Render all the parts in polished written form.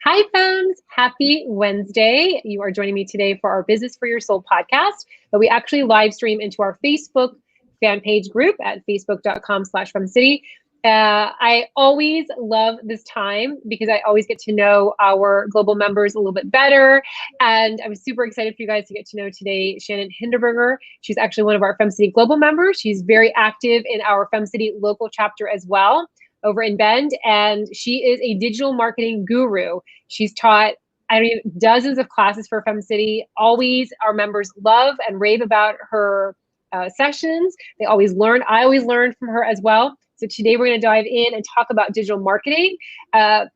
Hi, Femmes. Happy Wednesday. You are joining me today for our Business for Your Soul podcast, but we actually live stream into our Facebook fan page group at facebook.com/FemCity. I always love this time because I always get to know our global members a little bit better. And I'm super excited for you guys to get to know today Shannon Hinderberger. She's actually one of our FemCity global members. She's very active in our FemCity local chapter as well over in Bend, and she is a digital marketing guru. She's taught dozens of classes for FemCity. Always, our members love and rave about her sessions. They always learn. I always learn from her as well. So today we're going to dive in and talk about digital marketing.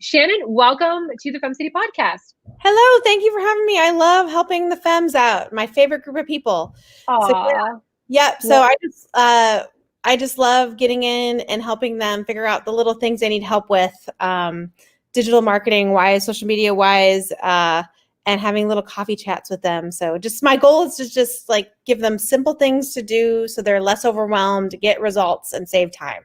Shannon, welcome to the FemCity podcast. Hello, thank you for having me. I love helping the femmes out. My favorite group of people. Aww. So I just love getting in and helping them figure out the little things they need help with, digital marketing wise, social media wise, and having little coffee chats with them. So just my goal is to just like give them simple things to do so they're less overwhelmed, get results, and save time.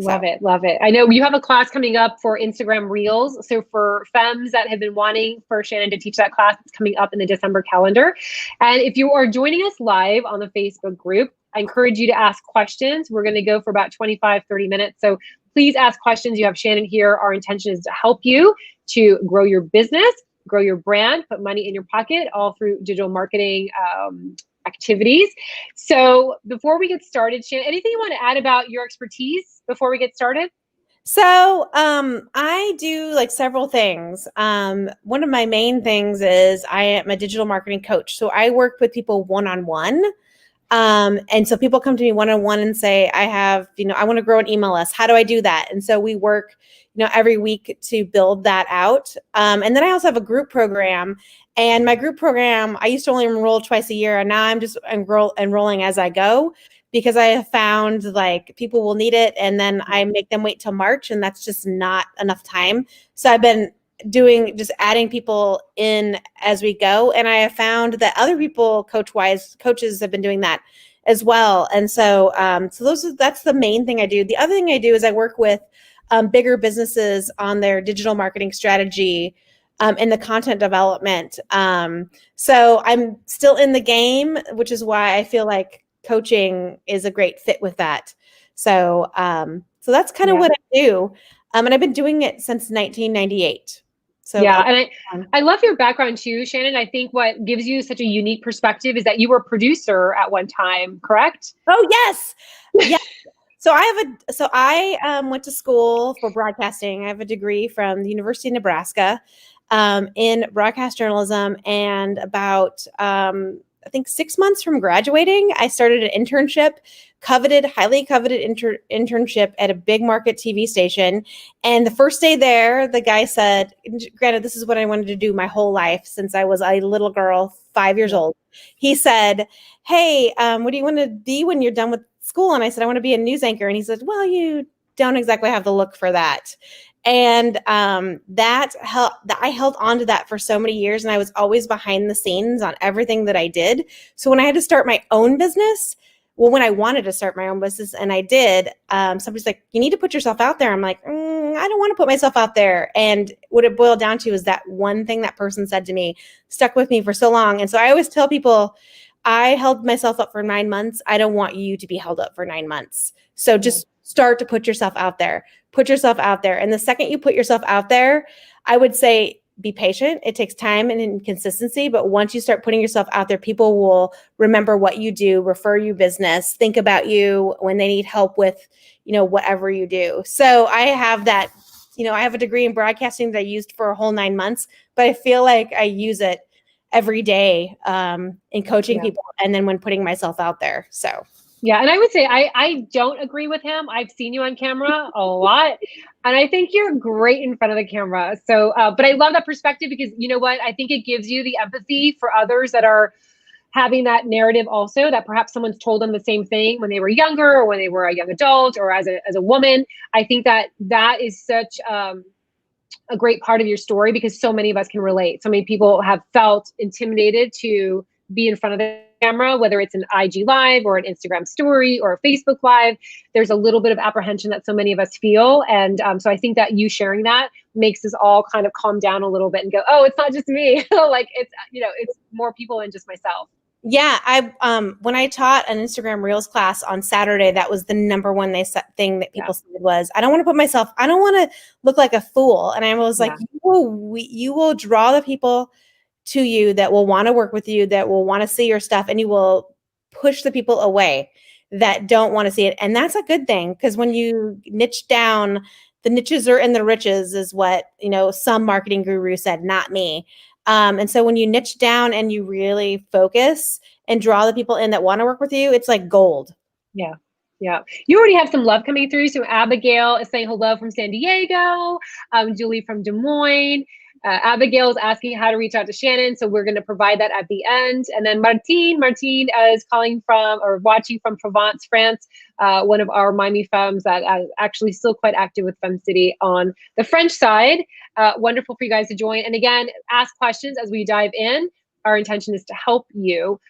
Love it. Love it. I know you have a class coming up for Instagram Reels. So for femmes that have been wanting for Shannon to teach that class, it's coming up in the December calendar. And if you are joining us live on the Facebook group, I encourage you to ask questions. We're going to go for about 25, 30 minutes. So please ask questions. You have Shannon here. Our intention is to help you to grow your business, grow your brand, put money in your pocket, all through digital marketing activities. So before we get started, Shannon, anything you want to add about your expertise before we get started? So I do like several things. One of my main things is I am a digital marketing coach. So I work with people one-on-one. And so people come to me one-on-one and say, I want to grow an email list. How do I do that? And so we work, every week to build that out. And then I also have a group program, and my group program, I used to only enroll twice a year, and now I'm just enrolling as I go, because I have found like people will need it, and then I make them wait till March, and that's just not enough time. So I've been just adding people in as we go. And I have found that other people coaches have been doing that as well. And so, that's the main thing I do. The other thing I do is I work with bigger businesses on their digital marketing strategy in the content development. So I'm still in the game, which is why I feel like coaching is a great fit with that. So that's kind of what I do. And I've been doing it since 1998. So yeah, and I love your background too, Shannon. I think what gives you such a unique perspective is that you were a producer at one time, correct? Oh, yes. Yeah. So I went to school for broadcasting. I have a degree from the University of Nebraska in broadcast journalism, and about I think 6 months from graduating, I started an internship, highly coveted internship at a big market TV station. And the first day there, the guy said, granted, this is what I wanted to do my whole life since I was a little girl, 5 years old. He said, hey, what do you want to be when you're done with school? And I said, I want to be a news anchor. And he said, well, you don't exactly have the look for that. And I held on to that for so many years, and I was always behind the scenes on everything that I did. So when I had to start my own business, when I wanted to start my own business, and I did, somebody's like, you need to put yourself out there. I'm like, I don't want to put myself out there. And what it boiled down to is that one thing that person said to me stuck with me for so long. And so I always tell people, I held myself up for 9 months. I don't want you to be held up for 9 months. So just start to put yourself out there. Put yourself out there. And the second you put yourself out there, I would say be patient. It takes time and consistency. But once you start putting yourself out there, people will remember what you do, refer you business, think about you when they need help with, whatever you do. So I have that, I have a degree in broadcasting that I used for a whole 9 months, but I feel like I use it every day in coaching people, and then when putting myself out there. So. Yeah. And I would say I don't agree with him. I've seen you on camera a lot, and I think you're great in front of the camera. So, but I love that perspective, because you know what? I think it gives you the empathy for others that are having that narrative also, that perhaps someone's told them the same thing when they were younger, or when they were a young adult, or as a woman. I think that is such a great part of your story, because so many of us can relate. So many people have felt intimidated to be in front of the camera, whether it's an IG live or an Instagram story or a Facebook live, there's a little bit of apprehension that so many of us feel. And so I think that you sharing that makes us all kind of calm down a little bit and go, oh, it's not just me. Like it's, it's more people than just myself. Yeah, I when I taught an Instagram Reels class on Saturday, that was the number one thing that people said was, I don't want to look like a fool. And I was like, you will draw the people to you that will want to work with you, that will want to see your stuff, and you will push the people away that don't want to see it. And that's a good thing, because when you niche down, the niches are in the riches is what, some marketing guru said, not me. And so when you niche down and you really focus and draw the people in that want to work with you, it's like gold. Yeah. Yeah. You already have some love coming through. So Abigail is saying hello from San Diego. Julie from Des Moines. Abigail is asking how to reach out to Shannon. So we're going to provide that at the end. And then Martine is calling from or watching from Provence, France. One of our Miami femmes that is actually still quite active with FemCity on the French side. Wonderful for you guys to join. And again, ask questions as we dive in. Our intention is to help you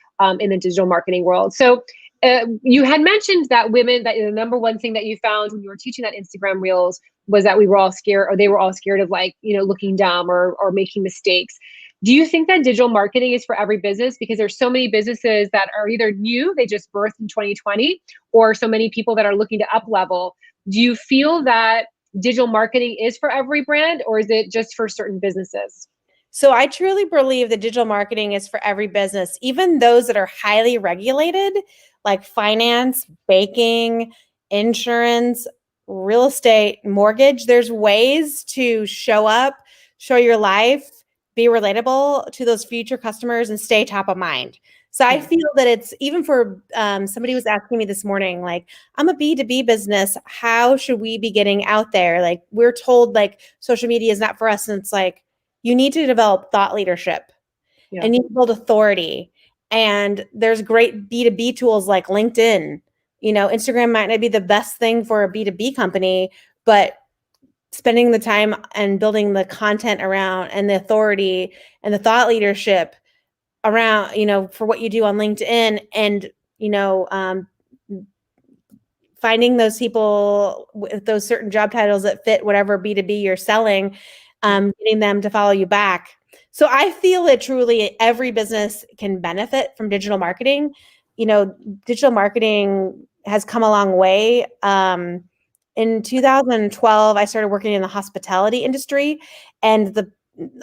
in the digital marketing world. So you had mentioned that the number one thing that you found when you were teaching that Instagram Reels was that we were all scared, or they were all scared of looking dumb or making mistakes. Do you think that digital marketing is for every business? Because there's so many businesses that are either new, they just birthed in 2020, or so many people that are looking to up level. Do you feel that digital marketing is for every brand, or is it just for certain businesses? So I truly believe that digital marketing is for every business, even those that are highly regulated, like finance, banking, insurance, real estate, mortgage. There's ways to show up, show your life, be relatable to those future customers, and stay top of mind. So I feel that it's even for somebody was asking me this morning, like, I'm a B2B business. How should we be getting out there? Like, we're told like social media is not for us. And it's like, you need to develop thought leadership and you need to build authority. And there's great B2B tools like LinkedIn. Instagram might not be the best thing for a B2B company, but spending the time and building the content around and the authority and the thought leadership around, for what you do on LinkedIn and, finding those people with those certain job titles that fit whatever B2B you're selling, getting them to follow you back. So I feel that truly every business can benefit from digital marketing. Digital marketing has come a long way. In 2012, I started working in the hospitality industry, and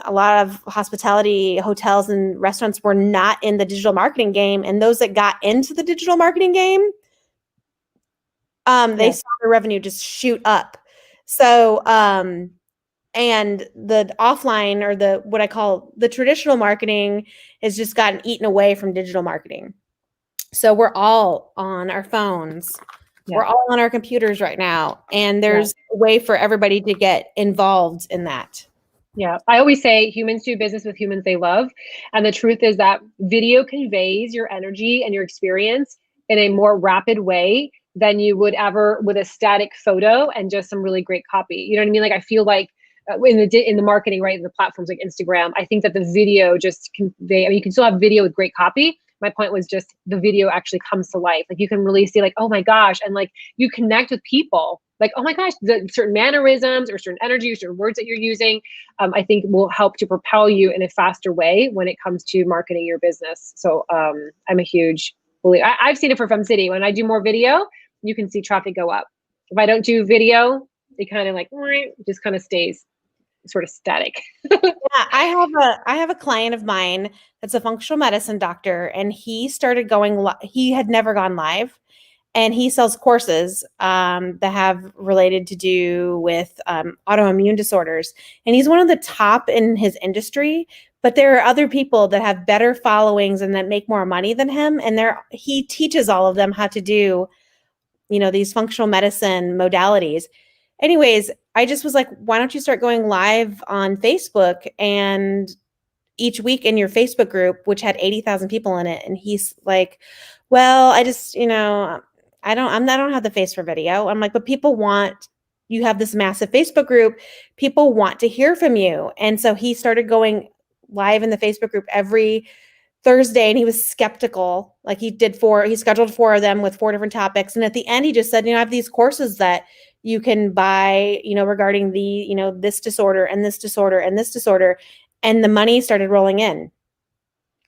a lot of hospitality hotels and restaurants were not in the digital marketing game. And those that got into the digital marketing game, they saw their revenue just shoot up. So, and the offline, or what I call the traditional marketing, has just gotten eaten away from digital marketing. So we're all on our phones. Yeah. We're all on our computers right now. And there's a way for everybody to get involved in that. Yeah. I always say humans do business with humans they love. And the truth is that video conveys your energy and your experience in a more rapid way than you would ever with a static photo and just some really great copy. You know what I mean? Like, I feel like in the marketing, right, in the platforms like Instagram, I think that the video just convey, you can still have video with great copy. My point was just the video actually comes to life. Like, you can really see like, oh my gosh. And like, you connect with people like, oh my gosh, the certain mannerisms or certain energy or certain words that you're using, I think will help to propel you in a faster way when it comes to marketing your business. So I'm a huge believer. I've seen it for FemCity. When I do more video, you can see traffic go up. If I don't do video, it kind of like just kind of stays sort of static. Yeah, I have a client of mine that's a functional medicine doctor, and he started going he had never gone live, and he sells courses that have related to do with autoimmune disorders, and he's one of the top in his industry. But there are other people that have better followings and that make more money than him, and he teaches all of them how to do these functional medicine modalities. Anyways, I just was like, why don't you start going live on Facebook and each week in your Facebook group, which had 80,000 people in it? And he's like, well, I just, I don't have the face for video. I'm like, but you have this massive Facebook group. People want to hear from you. And so he started going live in the Facebook group every Thursday, and he was skeptical. Like he scheduled 4 of them with 4 different topics. And at the end, he just said, I have these courses that you can buy, regarding the, this disorder and this disorder and this disorder. And the money started rolling in.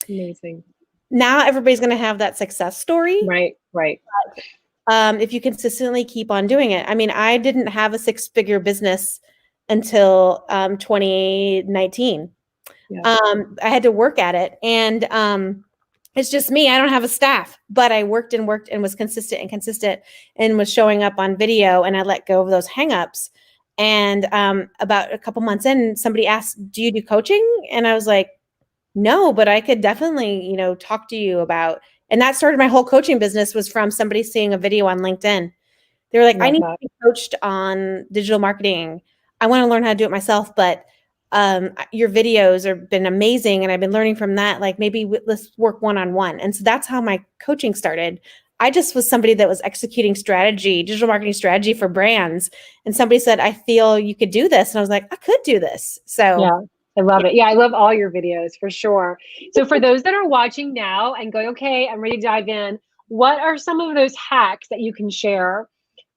Amazing. Now everybody's going to have that success story. Right. If you consistently keep on doing it. I mean, I didn't have a 6-figure business until 2019. Yeah. I had to work at it, and it's just me. I don't have a staff, but I worked and was consistent and was showing up on video, and I let go of those hangups. And about a couple months in, somebody asked, "Do you do coaching?" And I was like, "No, but I could definitely, talk to you about." And that started my whole coaching business, was from somebody seeing a video on LinkedIn. They were like, "I need to be coached on digital marketing. I want to learn how to do it myself, but your videos have been amazing, and I've been learning from that. Like, maybe let's work one-on-one." And so that's how my coaching started. I just was somebody that was executing digital marketing strategy for brands. And somebody said, "I feel you could do this." And I was like, I could do this. So yeah. I love it. Yeah, I love all your videos for sure. So for those that are watching now and going, okay, I'm ready to dive in, what are some of those hacks that you can share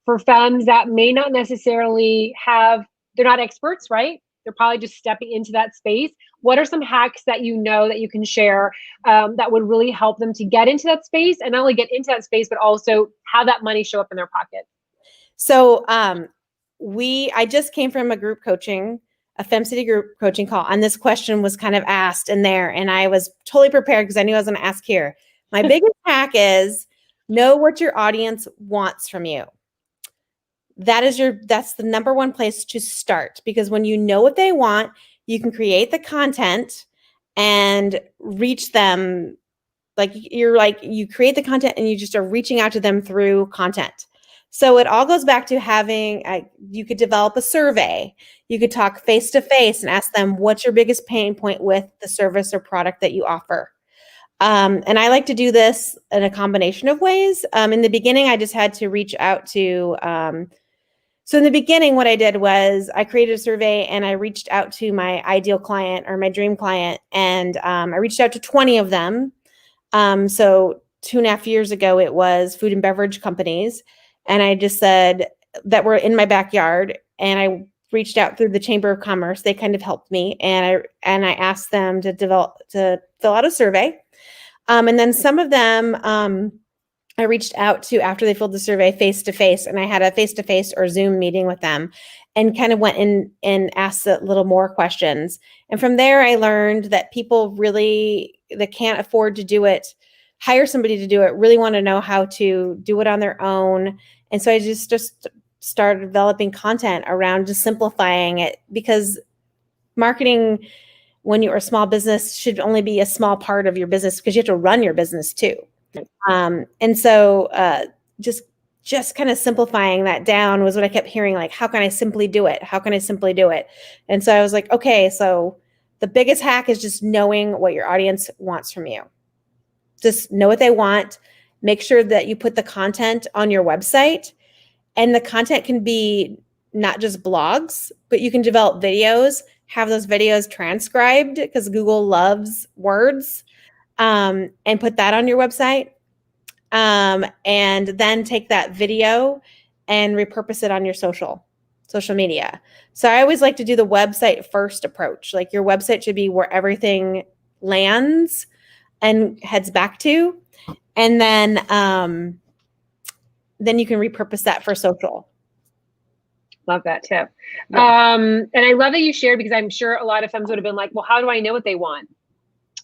for femmes that may not necessarily they're not experts, right? They're probably just stepping into that space. What are some hacks that that you can share that would really help them to get into that space, and not only get into that space, but also have that money show up in their pocket? So I just came from a FemCity group coaching call, and this question was kind of asked in there, and I was totally prepared because I knew I was going to ask here. My biggest hack is know what your audience wants from you. That's the number one place to start, because when you know what they want, you can create the content and reach them. You create the content and you just are reaching out to them through content. So it all goes back to having, you could develop a survey. You could talk face to face and ask them, what's your biggest pain point with the service or product that you offer? And I like to do this in a combination of ways. In the beginning, I just had to reach out to, so in the beginning, what I did was I created a survey and I reached out to my ideal client or my dream client. And I reached out to 20 of them. So 2.5 years ago, it was food and beverage companies. And I just said that were in my backyard, and I reached out through the Chamber of Commerce. They kind of helped me, and I asked them to fill out a survey. And then some of them I reached out to after they filled the survey face to face, and I had a face to face or Zoom meeting with them, and kind of went in and asked a little more questions. And from there, I learned that people that can't afford to do it, hire somebody to do it, really want to know how to do it on their own. And so I just started developing content around just simplifying it, because marketing, when you're a small business, should only be a small part of your business, because you have to run your business too. And so just kind of simplifying that down was what I kept hearing, like, how can I simply do it? How can I simply do it? And so I was like, okay, so the biggest hack is just knowing what your audience wants from you. Just know what they want. Make sure that you put the content on your website, and the content can be not just blogs, but you can develop videos, have those videos transcribed, because Google loves words, and put that on your website. And then take that video and repurpose it on your social media. So I always like to do the website first approach. Like, your website should be where everything lands and heads back to. And then you can repurpose that for social. Love that tip. Yeah. And I love that you shared, because I'm sure a lot of femmes would have been like, well, how do I know what they want?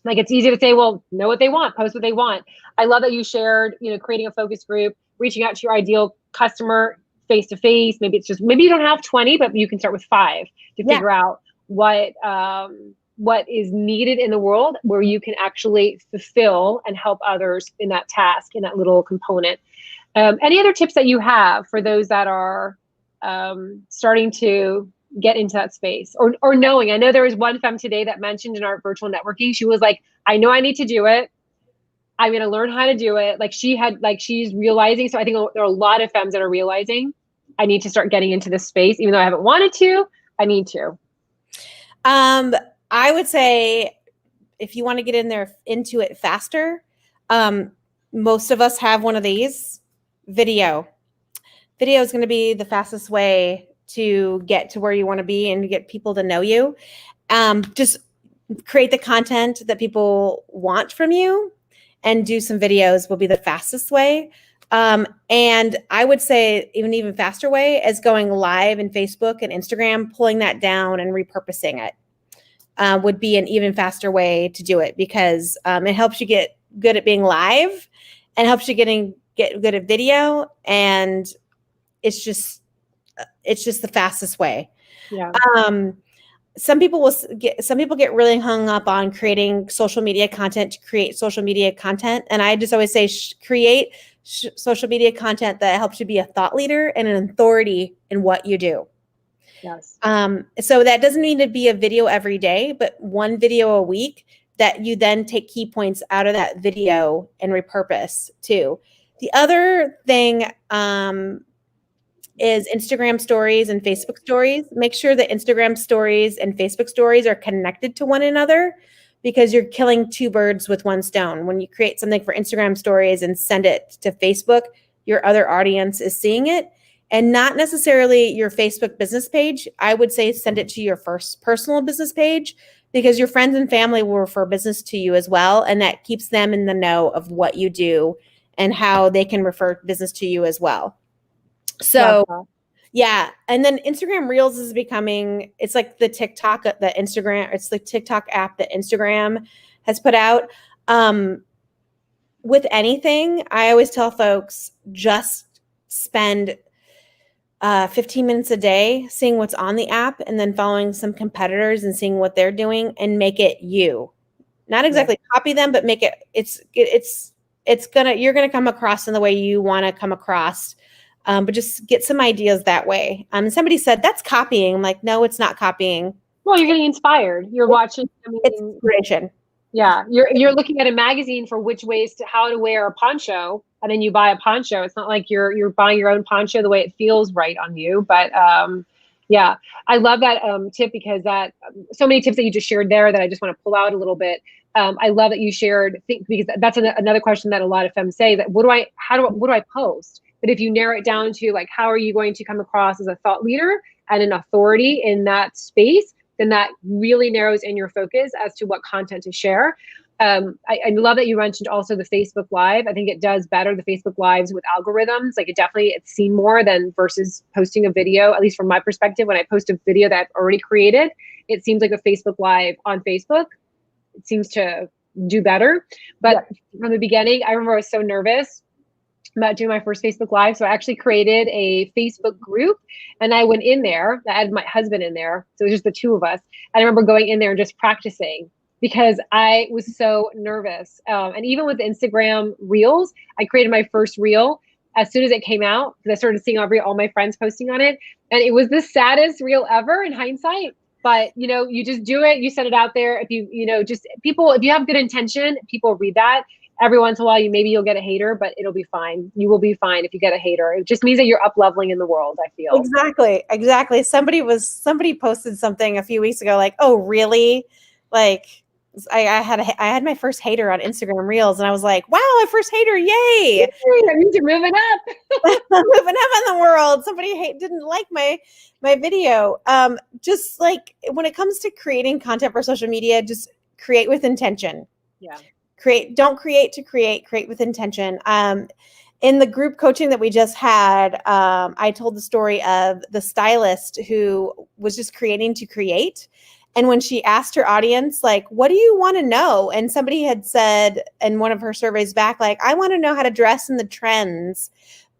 Like, it's easy to say, well, know what they want, post what they want. I love that you shared, creating a focus group, reaching out to your ideal customer face to face. Maybe you don't have 20, but you can start with 5 to figure out what is needed in the world, where you can actually fulfill and help others in that task, in that little component. Any other tips that you have for those that are starting to get into that space, or knowing? I know there was one femme today that mentioned in our virtual networking, she was like, I know I need to do it. I'm going to learn how to do it. She's realizing. So I think there are a lot of femmes that are realizing, I need to start getting into this space, even though I haven't wanted to. I need to. I would say if you want to get into it faster, most of us have one of these. Video is going to be the fastest way to get to where you want to be and to get people to know you. Just create the content that people want from you and do some videos will be the fastest way. And I would say even faster way is going live in Facebook and Instagram, pulling that down and repurposing it would be an even faster way to do it, because it helps you get good at being live and helps you get good at video. And it's just the fastest way. Yeah. Some people get really hung up on creating social media content to create social media content. And I just always say, create social media content that helps you be a thought leader and an authority in what you do. Yes. So that doesn't need to be a video every day, but one video a week that you then take key points out of that video and repurpose too. The other thing, is Instagram stories and Facebook stories. Make sure that Instagram stories and Facebook stories are connected to one another, because you're killing two birds with one stone. When you create something for Instagram stories and send it to Facebook, your other audience is seeing it, and not necessarily your Facebook business page. I would say send it to your first personal business page, because your friends and family will refer business to you as well. And that keeps them in the know of what you do and how they can refer business to you as well. So yeah. And then Instagram Reels is becoming, it's like the TikTok app that Instagram has put out. With anything, I always tell folks, just spend 15 minutes a day seeing what's on the app and then following some competitors and seeing what they're doing and make it you. Not exactly copy them, but make it, you're going to come across in the way you want to come across. But just get some ideas that way. Somebody said that's copying. I'm like, no, it's not copying. Well, you're getting inspired. You're watching. It's inspiration. Yeah, you're looking at a magazine for how to wear a poncho, and then you buy a poncho. It's not like you're buying your own poncho the way it feels right on you. But yeah, I love that tip, because so many tips that you just shared there that I just want to pull out a little bit. I love that you shared, because that's another question that a lot of femmes say, that what do I post? But if you narrow it down to like, how are you going to come across as a thought leader and an authority in that space, then that really narrows in your focus as to what content to share. I love that you mentioned also the Facebook Live. I think it does better, the Facebook Lives with algorithms. Like it's seen more than versus posting a video, at least from my perspective. When I post a video that I've already created, it seems like a Facebook Live on Facebook, it seems to do better. But from the beginning, I remember I was so nervous about doing my first Facebook Live. So I actually created a Facebook group, and I went in there. I had my husband in there. So it was just the two of us. And I remember going in there and just practicing, because I was so nervous. And even with Instagram Reels, I created my first reel as soon as it came out, because I started seeing all my friends posting on it. And it was the saddest reel ever in hindsight. But, you just do it. You set it out there. If if you have good intention, people read that. Every once in a while, maybe you'll get a hater, but it'll be fine. You will be fine if you get a hater. It just means that you're up leveling in the world, I feel. Exactly. Somebody posted something a few weeks ago, like, oh, really? Like, I had my first hater on Instagram Reels, and I was like, wow, my first hater, yay! That means you're moving up. Moving up in the world. Somebody didn't like my video. Just like when it comes to creating content for social media, just create with intention. Yeah. Don't create to create with intention. In the group coaching that we just had, I told the story of the stylist who was just creating to create. And when she asked her audience, like, what do you want to know? And somebody had said in one of her surveys back, like, I want to know how to dress in the trends,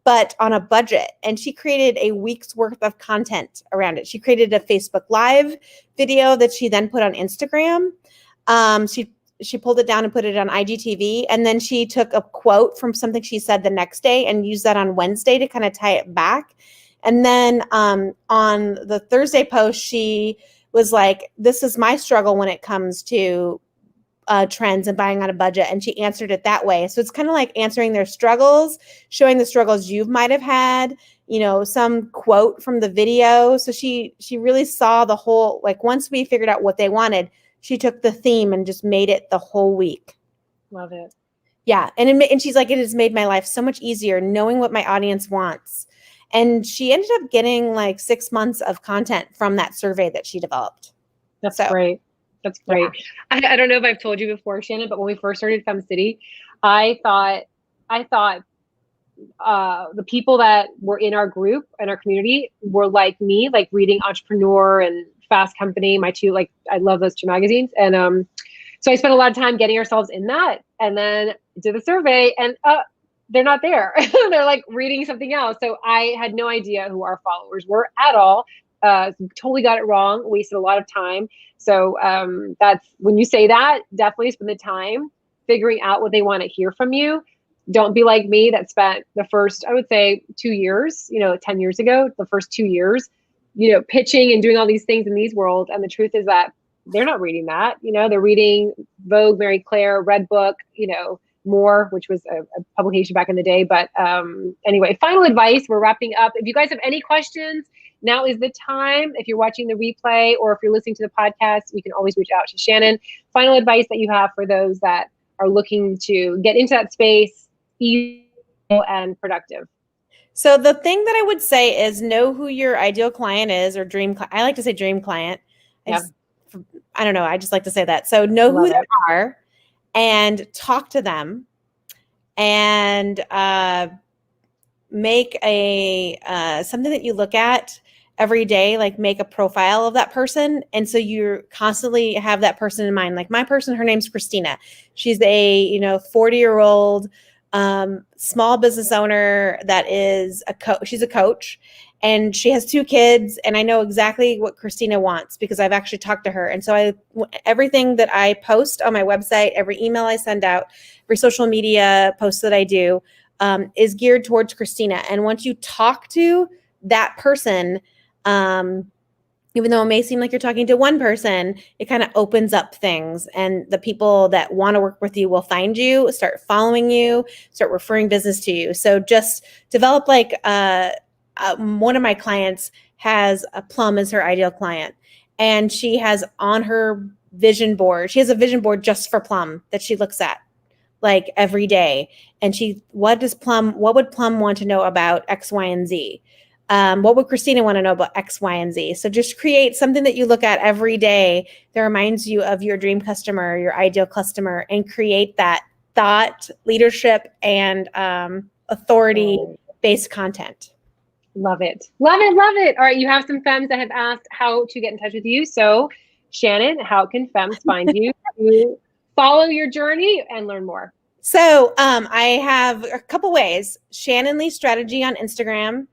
but on a budget. And she created a week's worth of content around it. She created a Facebook Live video that she then put on Instagram. She pulled it down and put it on IGTV. And then she took a quote from something she said the next day and used that on Wednesday to kind of tie it back. And then on the Thursday post, she was like, this is my struggle when it comes to trends and buying on a budget. And she answered it that way. So it's kind of like answering their struggles, showing the struggles you might have had, some quote from the video. So she really saw the whole, like, once we figured out what they wanted, she took the theme and just made it the whole week. Love it. Yeah. And she's like, it has made my life so much easier knowing what my audience wants. And she ended up getting like 6 months of content from that survey that she developed. That's great. That's great. Yeah. I don't know if I've told you before, Shannon, but when we first started FemCity, I thought the people that were in our group and our community were like me, like reading Entrepreneur and Fast Company, my two, like, I love those two magazines. And so I spent a lot of time getting ourselves in that, and then did the survey, and they're not there. They're like reading something else. So I had no idea who our followers were at all. Totally got it wrong, wasted a lot of time. So that's, when you say that, definitely spend the time figuring out what they want to hear from you. Don't be like me that spent the first, I would say 2 years, 10 years ago, the first 2 years, pitching and doing all these things in these worlds. And the truth is that they're not reading that. They're reading Vogue, Mary Claire, Red Book, More, which was a publication back in the day. But anyway, final advice, we're wrapping up. If you guys have any questions, now is the time. If you're watching the replay or if you're listening to the podcast, you can always reach out to Shannon. Final advice that you have for those that are looking to get into that space, easy and productive. So the thing that I would say is know who your ideal client is, or dream. I like to say dream client. I don't know. I just like to say that. So know who they are and talk to them, and make a something that you look at every day, like make a profile of that person. And so you constantly have that person in mind. Like my person, her name's Christina. She's a 40-year-old small business owner that is she's a coach, and she has 2 kids, and I know exactly what Christina wants because I've actually talked to her. And so everything that I post on my website, every email I send out, every social media post that I do is geared towards Christina. And once you talk to that person, even though it may seem like you're talking to one person, it kind of opens up things, and the people that want to work with you will find you, start following you, start referring business to you. So just develop like one of my clients has a Plum as her ideal client, and she has on her vision board, she has a vision board just for Plum that she looks at like every day. And what would Plum want to know about X, Y, and Z? What would Christina want to know about X, Y, and Z? So just create something that you look at every day that reminds you of your dream customer, your ideal customer, and create that thought, leadership, and authority-based content. Love it. Love it. Love it. All right. You have some femmes that have asked how to get in touch with you. So Shannon, how can femmes find you to follow your journey and learn more? So I have a couple ways. Shannon Lee Strategy on Instagram.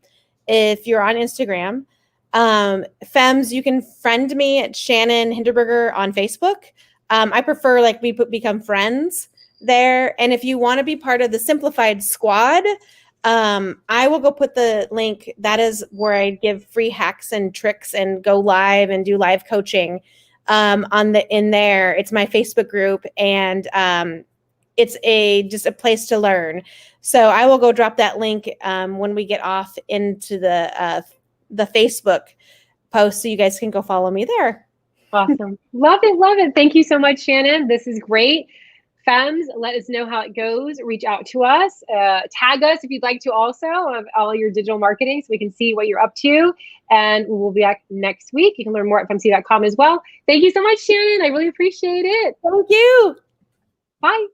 If you're on Instagram, femmes, you can friend me at Shannon Hinderberger on Facebook. I prefer like we become friends there. And if you want to be part of the Simplified Squad, I will go put the link. That is where I give free hacks and tricks and go live and do live coaching in there. It's my Facebook group, and it's just a place to learn. So I will go drop that link when we get off into the Facebook post, so you guys can go follow me there. Awesome. Love it. Love it. Thank you so much, Shannon. This is great. Femmes, let us know how it goes. Reach out to us. Tag us if you'd like to also of all your digital marketing so we can see what you're up to. And we'll be back next week. You can learn more at femcity.com as well. Thank you so much, Shannon. I really appreciate it. Thank you. Bye.